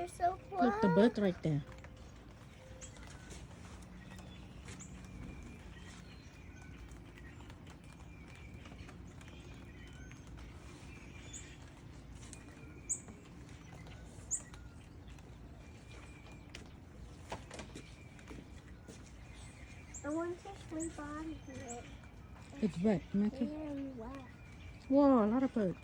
they're so close. Look, the bird's right there. I want to sleep on here. It's wet, Matthew. Very wet. Whoa, a lot of birds.